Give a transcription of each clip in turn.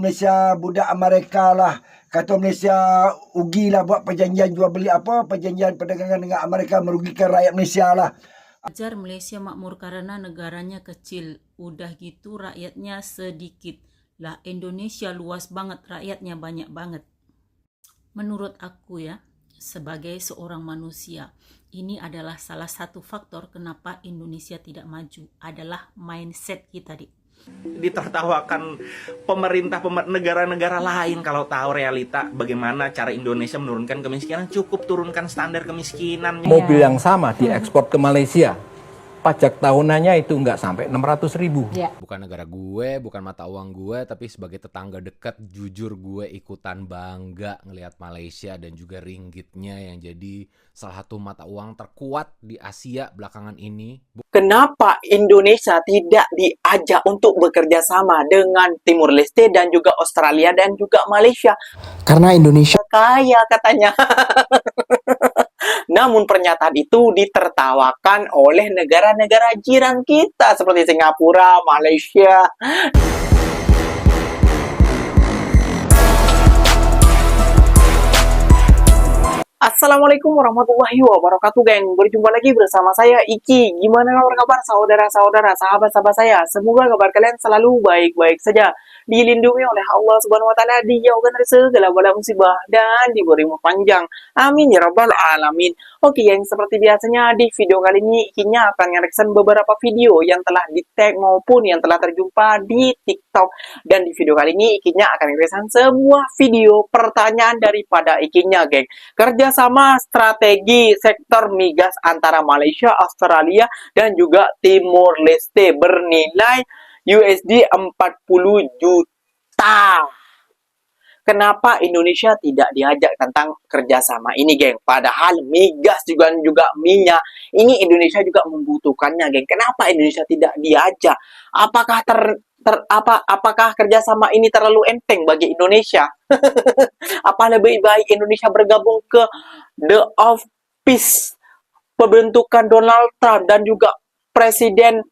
Malaysia budak Amerika lah, kata Malaysia ugilah buat perjanjian jual beli perjanjian perdagangan dengan Amerika merugikan rakyat Malaysia lah. Wajar Malaysia makmur karena negaranya kecil, udah gitu rakyatnya sedikit. Lah Indonesia luas banget, rakyatnya banyak banget. Menurut aku ya, sebagai seorang manusia, ini adalah salah satu faktor kenapa Indonesia tidak maju, adalah mindset kita, Ditertawakan pemerintah negara-negara lain kalau tahu realita bagaimana cara Indonesia menurunkan kemiskinan. Cukup turunkan standar kemiskinan. Mobil yang sama diekspor ke Malaysia, pajak tahunannya itu nggak sampai 600.000. Bukan negara gue, bukan mata uang gue, tapi sebagai tetangga dekat, jujur gue ikutan bangga ngelihat Malaysia dan juga ringgitnya yang jadi salah satu mata uang terkuat di Asia belakangan ini. Kenapa Indonesia tidak diajak untuk bekerja sama dengan Timur Leste dan juga Australia dan juga Malaysia? Karena Indonesia Kaya katanya. Namun pernyataan itu ditertawakan oleh negara-negara jiran kita seperti Singapura, Malaysia. Assalamualaikum warahmatullahi wabarakatuh, geng. Berjumpa lagi bersama saya Iki. Gimana kabar saudara-saudara, sahabat-sahabat saya? Semoga kabar kalian selalu baik-baik saja, dilindungi oleh Allah Subhanahu wa taala, dijauhkan dari segala bala musibah dan diberi umur panjang. Amin ya rabbal alamin. Oke, geng, seperti biasanya di video kali ini Ikinya akan nge-reaction beberapa video yang telah di-tag maupun yang telah terjumpa di TikTok. Dan di video kali ini Ikinya akan nge-reaction sebuah video pertanyaan daripada Ikinya, geng. Kerjasama strategi sektor migas antara Malaysia, Australia, dan juga Timur Leste bernilai USD 40 juta. Kenapa Indonesia tidak diajak tentang kerjasama ini, geng? Padahal migas juga minyak ini Indonesia juga membutuhkannya, geng. Kenapa Indonesia tidak diajak? Apakah apakah kerjasama ini terlalu enteng bagi Indonesia? Apa lebih baik Indonesia bergabung ke The Office pembentukan Donald Trump dan juga Presiden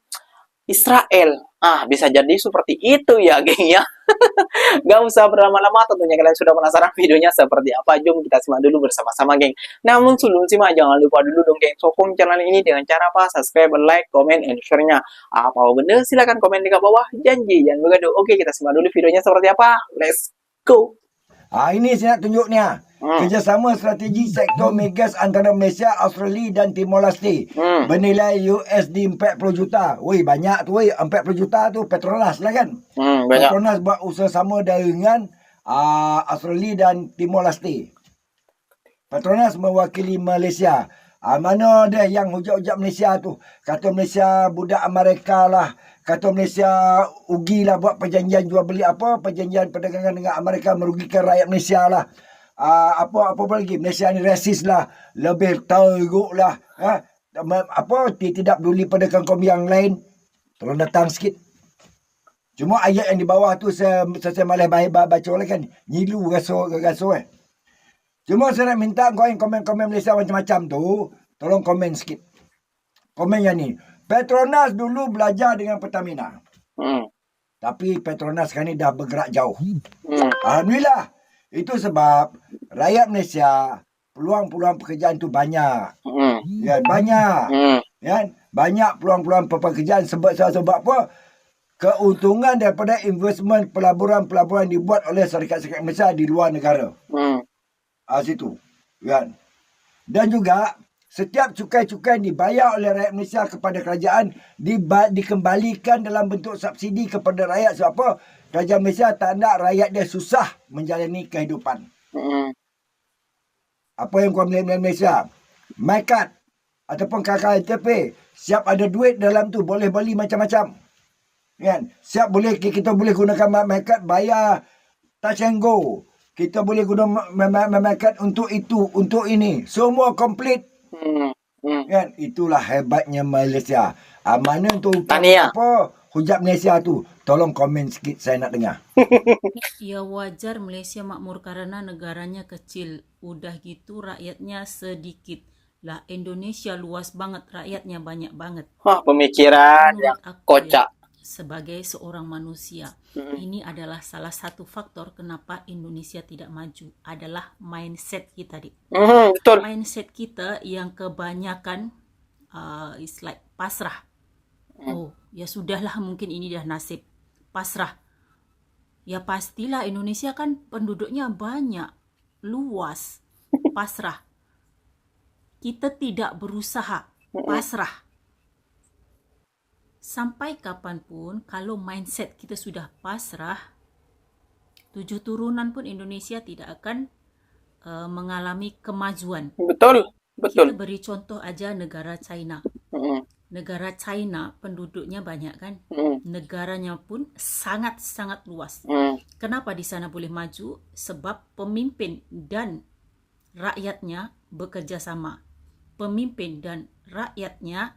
Israel? Bisa jadi seperti itu ya, geng ya. Gak usah berlama-lama, tentunya kalian sudah penasaran videonya seperti apa. Jom kita simak dulu bersama-sama, geng. Namun sebelum simak, jangan lupa dulu dong, geng, sokong channel ini dengan cara apa? Subscribe, like, comment, and share-nya. Apa bener? Silahkan komen di bawah. Janji jangan begaduh. Oke, kita simak dulu videonya seperti apa. Let's go. Ini saya nak tunjuknya. Kerjasama strategi sektor migas antara Malaysia, Australia dan Timor Leste bernilai USD 40 juta. Woi, banyak tu, woi. 40 juta tu Petronas lah kan. Banyak. Petronas buat usaha sama dengan Australia dan Timor Leste. Petronas mewakili Malaysia. Mana ada yang hujat-hujat Malaysia tu, kata Malaysia budak Amerika lah, kata Malaysia ugilah buat perjanjian jual beli perjanjian perdagangan dengan Amerika merugikan rakyat Malaysia lah. Apa lagi, Malaysia ni rasis lah, lebih teruk lah, tidak peduli pada kaum yang lain. Tolong datang sikit. Cuma ayat yang di bawah tu saya malah baca lah kan, nyilu rasa. Cuma saya nak minta kau yang komen-komen Malaysia macam-macam tu, tolong komen sikit. Komen yang ni. Petronas dulu belajar dengan Pertamina. Tapi Petronas sekarang ni dah bergerak jauh. Alhamdulillah. Itu sebab rakyat Malaysia peluang-peluang pekerjaan tu banyak. Ya, banyak. Ya, banyak peluang-peluang pekerjaan sebab apa? Keuntungan daripada investment pelaburan-pelaburan dibuat oleh syarikat-syarikat Malaysia di luar negara. Situ. Kan? Dan juga setiap cukai-cukai dibayar oleh rakyat Malaysia kepada kerajaan dikembalikan dalam bentuk subsidi kepada rakyat. Sebab apa? Kerajaan Malaysia tak nak rakyat dia susah menjalani kehidupan. Apa yang kau melihat Malaysia? MyCard ataupun KKLTP, siap ada duit dalam tu, boleh beli macam-macam. Kan? Siap kita boleh gunakan MyCard bayar touch and go. Kita boleh guna MyCard untuk itu, untuk ini. Semua komplit. Kan? Itulah hebatnya Malaysia. Mana tu hujat Malaysia tu? Tolong komen sikit, saya nak dengar. Ya wajar Malaysia makmur karena negaranya kecil, udah gitu rakyatnya sedikit. Lah Indonesia luas banget, rakyatnya banyak banget. Pemikiran yang kocak. sebagai seorang manusia. Ini adalah salah satu faktor kenapa Indonesia tidak maju, adalah mindset kita, Dik. Betul. Mindset kita yang kebanyakan is like pasrah. Oh, ya sudahlah, mungkin ini dah nasib. Pasrah. Ya pastilah, Indonesia kan penduduknya banyak, luas. Pasrah. Kita tidak berusaha, pasrah. Sampai kapanpun kalau mindset kita sudah pasrah, 7 turunan pun Indonesia tidak akan mengalami kemajuan. Betul. Kita beri contoh aja negara China. Mm-mm. Negara China penduduknya banyak kan? Negaranya pun sangat-sangat luas. Kenapa di sana boleh maju? Sebab pemimpin dan rakyatnya bekerja sama. Pemimpin dan rakyatnya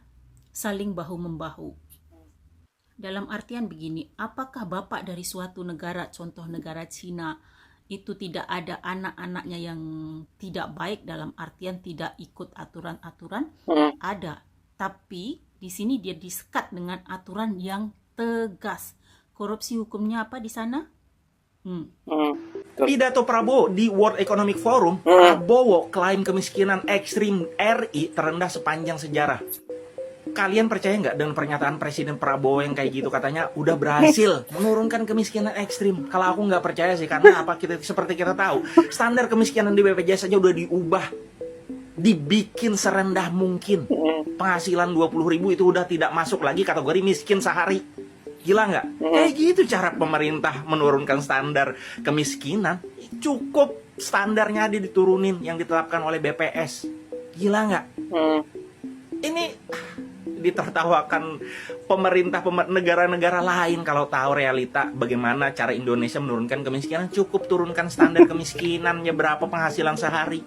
saling bahu-membahu. Dalam artian begini, apakah bapak dari suatu negara, contoh negara Cina, itu tidak ada anak-anaknya yang tidak baik dalam artian tidak ikut aturan-aturan? Ada. Tapi di sini dia disekat dengan aturan yang tegas. Korupsi hukumnya apa di sana? Pidato Prabowo di World Economic Forum, Prabowo klaim kemiskinan ekstrim RI terendah sepanjang sejarah. Kalian percaya nggak dengan pernyataan Presiden Prabowo yang kayak gitu? Katanya udah berhasil menurunkan kemiskinan ekstrim. Kalau aku nggak percaya sih, karena apa, seperti kita tahu, standar kemiskinan di BPJS saja udah diubah, dibikin serendah mungkin. Penghasilan 20.000 itu udah tidak masuk lagi kategori miskin sehari. Gila nggak? Kayak gitu cara pemerintah menurunkan standar kemiskinan. Cukup standarnya diturunin yang ditetapkan oleh BPS. Gila nggak? Ini ditertawakan pemerintah negara-negara lain kalau tahu realita bagaimana cara Indonesia menurunkan kemiskinan. Cukup turunkan standar kemiskinannya berapa penghasilan sehari.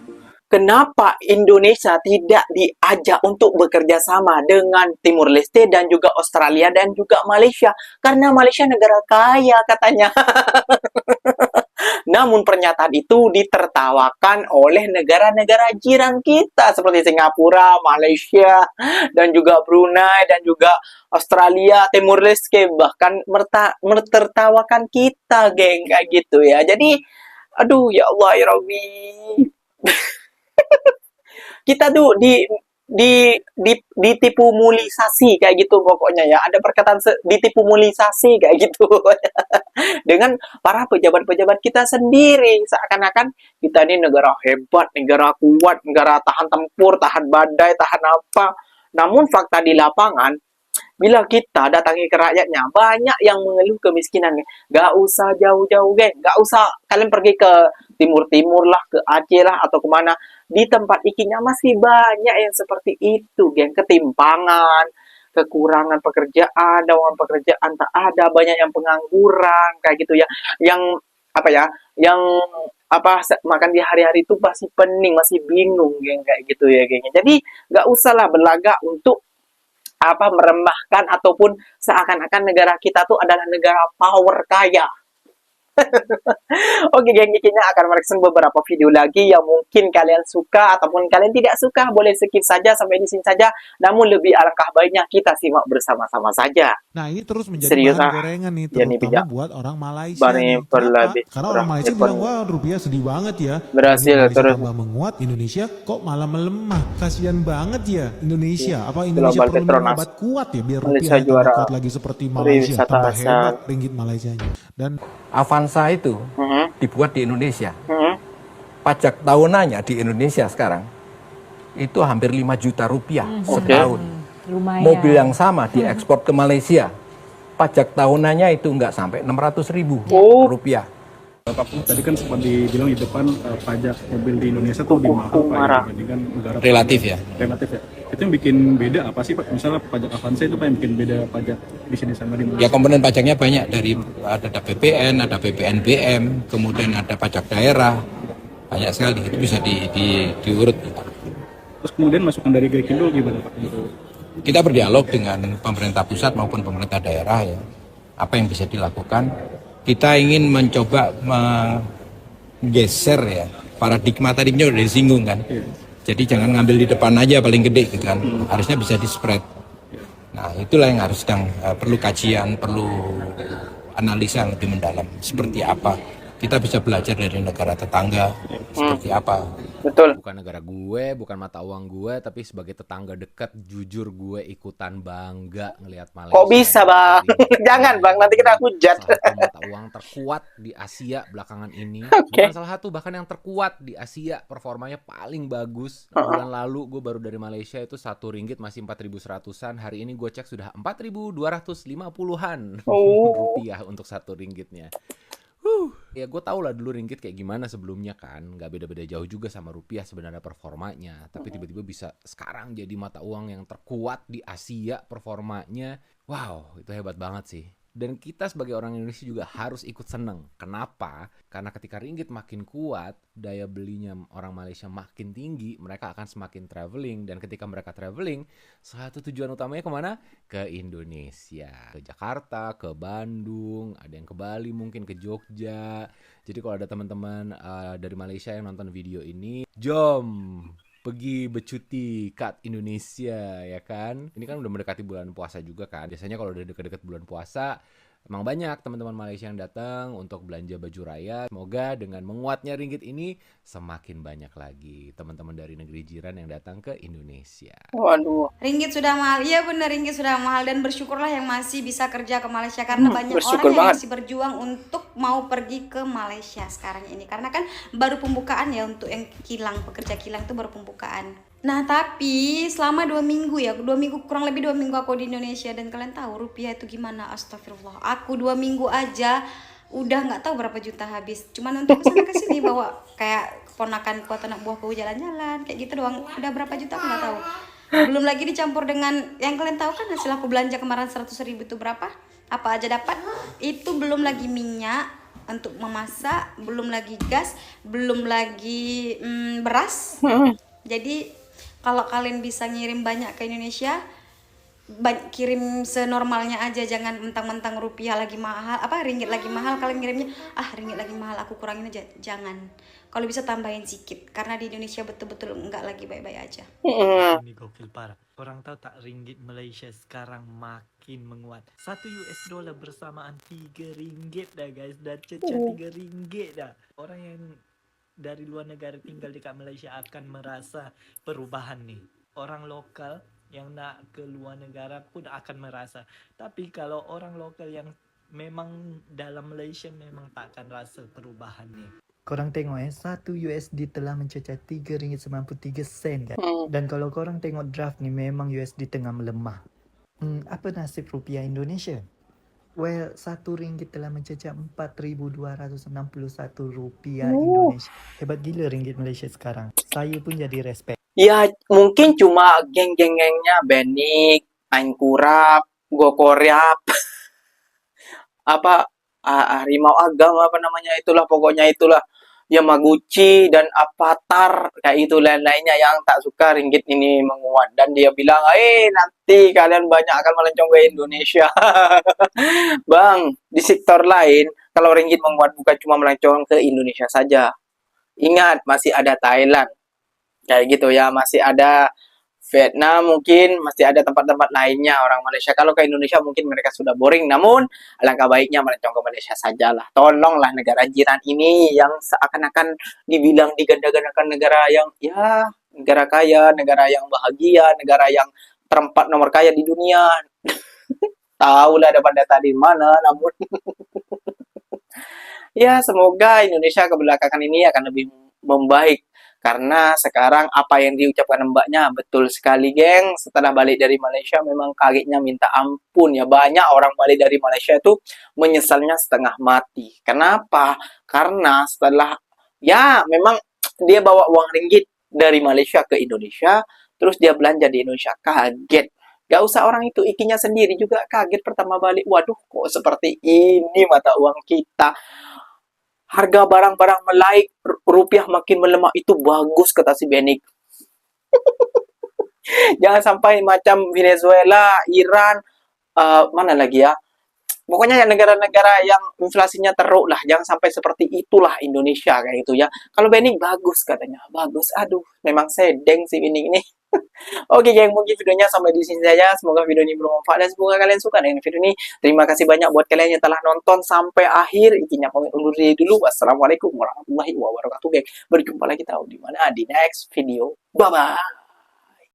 Kenapa Indonesia tidak diajak untuk bekerja sama dengan Timur Leste dan juga Australia dan juga Malaysia? Karena Malaysia negara kaya katanya. Namun pernyataan itu ditertawakan oleh negara-negara jiran kita seperti Singapura, Malaysia, dan juga Brunei, dan juga Australia, Timur Leste, bahkan tertawakan kita, geng, kayak gitu ya. Jadi, aduh ya Allah ya Rabbi. Kita tuh ditipu mulisasi kayak gitu pokoknya ya. Ada perkataan ditipu mulisasi kayak gitu dengan para pejabat-pejabat kita sendiri, seakan-akan kita ini negara hebat, negara kuat, negara tahan tempur, tahan badai, tahan apa. Namun fakta di lapangan, bila kita datangi ke rakyatnya, banyak yang mengeluh kemiskinannya. Gak usah jauh-jauh, geng. Gak usah kalian pergi ke timur-timur lah, ke Aceh lah, atau kemana. Di tempat ikinya masih banyak yang seperti itu, geng. Ketimpangan, kekurangan pekerjaan, lowongan pekerjaan tak ada, banyak yang pengangguran, kayak gitu ya. Yang, apa ya, yang makan di hari-hari itu masih pening, masih bingung, geng. Kayak gitu ya, geng. Jadi, gak usahlah berlagak untuk meremahkan ataupun seakan-akan negara kita tuh adalah negara power kaya. Oke, geng, Ikinya akan mereaction beberapa video lagi yang mungkin kalian suka ataupun kalian tidak suka, boleh skip saja sampai di sini saja. Namun lebih alangkah baiknya kita simak bersama-sama saja. Nah, ini terus menjadi Serius, bahan gorengan nih, terutama buat orang Malaysia nih. Kenapa? Karena orang Malaysia bilang, wah rupiah sedih banget ya. Berhasil Malaysia terus tambah menguat, Indonesia kok malah melemah. Kasihan banget ya Indonesia. Apa Indonesia Global perlu minum Petronas. obat kuat ya biar Malaysia rupiah juara kuat lagi seperti Malaysia. pariwisata Tambah asal. hebat ringgit Malaysianya. Dan Avanza itu dibuat di Indonesia. Pajak tahunannya di Indonesia sekarang itu hampir 5 juta rupiah setahun. Lumayan. Mobil yang sama diekspor ke Malaysia, pajak tahunannya itu nggak sampai 600.000 rupiah. Pak Pu, tadi kan sempat dibilang di depan pajak mobil di Indonesia tuh lebih mahal Pak dibandingkan negara Relatif ya. Relatif ya. Itu yang bikin beda apa sih Pak? Misalnya pajak Avanza itu Pak yang bikin beda pajak di sini sama di Ya komponen pajaknya banyak, dari ada BPN, ada BPNBM, kemudian ada pajak daerah, banyak sekali. Itu bisa diurut. Terus kemudian masukan dari Gaikindo gimana Pak? Kita berdialog dengan pemerintah pusat maupun pemerintah daerah ya. Apa yang bisa dilakukan? Kita ingin mencoba menggeser ya paradigma, tadinya udah disinggung kan. Jadi jangan ngambil di depan aja paling gede gitu kan. Harusnya bisa di spread. Nah, itulah yang harus sedang perlu kajian, perlu analisa yang lebih mendalam. Seperti apa kita bisa belajar dari negara tetangga, seperti apa. Betul. Bukan negara gue, bukan mata uang gue, tapi sebagai tetangga dekat, jujur gue ikutan bangga ngelihat Malaysia. Kok bisa, Bang? Jangan, Bang, nanti kita hujat. Salah satu mata uang terkuat di Asia belakangan ini. Oke. Bukan salah satu, bahkan yang terkuat di Asia. Performanya paling bagus. Bulan lalu gue baru dari Malaysia itu 1 ringgit masih 4.100-an. Hari ini gue cek sudah 4.250-an rupiah untuk 1 ringgitnya. Ya gue tau lah dulu ringgit kayak gimana sebelumnya kan. Gak beda-beda jauh juga sama rupiah sebenarnya performanya. Tapi tiba-tiba bisa sekarang jadi mata uang yang terkuat di Asia performanya. Wow, itu hebat banget sih. Dan kita sebagai orang Indonesia juga harus ikut seneng. Kenapa? Karena ketika ringgit makin kuat, daya belinya orang Malaysia makin tinggi, mereka akan semakin traveling. Dan ketika mereka traveling, salah satu tujuan utamanya kemana? Ke Indonesia. Ke Jakarta, ke Bandung, ada yang ke Bali, mungkin ke Jogja. Jadi kalau ada teman-teman dari Malaysia yang nonton video ini, jom pergi bercuti kat Indonesia, ya kan? Ini kan udah mendekati bulan puasa juga kan. Biasanya kalau udah dekat-dekat bulan puasa, emang banyak teman-teman Malaysia yang datang untuk belanja baju raya. Semoga dengan menguatnya ringgit ini semakin banyak lagi teman-teman dari negeri jiran yang datang ke Indonesia. Waduh. Ringgit sudah mahal, iya benar ringgit sudah mahal, dan bersyukurlah yang masih bisa kerja ke Malaysia karena banyak orang bersyukur yang banget. masih berjuang untuk mau pergi ke Malaysia sekarang ini, karena kan baru pembukaan ya untuk yang kilang, pekerja kilang itu baru pembukaan. Nah tapi selama 2 minggu ya, 2 minggu kurang lebih 2 minggu aku di Indonesia, dan kalian tahu rupiah itu gimana, astagfirullah, aku 2 minggu aja udah nggak tahu berapa juta habis, cuman untuk kesana kesini bawa kayak keponakanku atau anak buahku jalan-jalan kayak gitu doang, udah berapa juta aku nggak tahu. Belum lagi dicampur dengan yang kalian tahu kan hasil aku belanja kemarin 100.000 itu berapa, apa aja dapat, itu belum lagi minyak untuk memasak, belum lagi gas, belum lagi beras. Jadi kalau kalian bisa ngirim banyak ke Indonesia, kirim senormalnya aja, jangan mentang-mentang rupiah lagi mahal, ringgit lagi mahal kalian ngirimnya ringgit lagi mahal aku kurangin aja, jangan. Kalau bisa tambahin sedikit, karena di Indonesia betul-betul enggak lagi baik-baik aja. Ini gokil parah. Orang tahu tak, ringgit Malaysia sekarang makin menguat. 1 US dollar bersamaan 3 ringgit dah guys. Dah cecah 3 ringgit dah. Orang yang dari luar negara tinggal dekat Malaysia akan merasa perubahan nih. Orang lokal yang nak ke luar negara pun akan merasa. Tapi kalau orang lokal yang memang dalam Malaysia memang tak akan rasa perubahan nih. Korang tengok 1 USD telah mencecah 3 ringgit 93 sen kan. Dan kalau korang tengok draft ni memang USD tengah melemah. Apa nasib rupiah Indonesia? Well, 1 ringgit telah mencecah 4.261 rupiah Indonesia. Hebat gila ringgit Malaysia sekarang. Saya pun jadi respect. Ya mungkin cuma geng-geng-gengnya Benik, Ain Kurap, Gokoryap, Harimau Agama apa namanya, itulah pokoknya itulah, Yamaguchi dan Avatar kayak itu lain-lainnya yang tak suka ringgit ini menguat, dan dia bilang nanti kalian banyak akan melencong ke Indonesia. Bang, di sektor lain kalau ringgit menguat bukan cuma melencong ke Indonesia saja, ingat masih ada Thailand kayak gitu ya, masih ada Vietnam, mungkin masih ada tempat-tempat lainnya orang Malaysia. Kalau ke Indonesia mungkin mereka sudah boring, namun alangkah baiknya melencong ke Malaysia sajalah. Tolonglah negara jiran ini yang seakan-akan dibilang diganda-gandakan negara yang ya negara kaya, negara yang bahagia, negara yang terempat nomor kaya di dunia. Tahulah dapat data di mana, namun ya semoga Indonesia kebelakangan ini akan lebih membaik. Karena sekarang apa yang diucapkan mbaknya betul sekali, geng. Setelah balik dari Malaysia memang kagetnya minta ampun ya. Banyak orang balik dari Malaysia itu menyesalnya setengah mati. Kenapa? Karena setelah ya memang dia bawa uang ringgit dari Malaysia ke Indonesia, terus dia belanja di Indonesia, kaget. Gak usah orang itu, ikinya sendiri juga kaget pertama balik. Waduh, kok seperti ini mata uang kita. Harga barang-barang melaik, rupiah makin melemah, itu bagus kata si Benik. Jangan sampai macam Venezuela, Iran, mana lagi ya? Pokoknya yang negara-negara yang inflasinya teruk lah. Jangan sampai seperti itulah Indonesia kayak gitu ya. Kalau Benik bagus katanya, bagus. Aduh, memang sedeng si Benik ini. Oke geng, mungkin videonya sampai di sini saja. Semoga video ini bermanfaat dan semoga kalian suka dengan video ini. Terima kasih banyak buat kalian yang telah nonton sampai akhir. Ikinya pamit undur diri dulu. Wassalamualaikum warahmatullahi wabarakatuh geng. Berjumpa lagi tahu di mana di next video. Bye bye.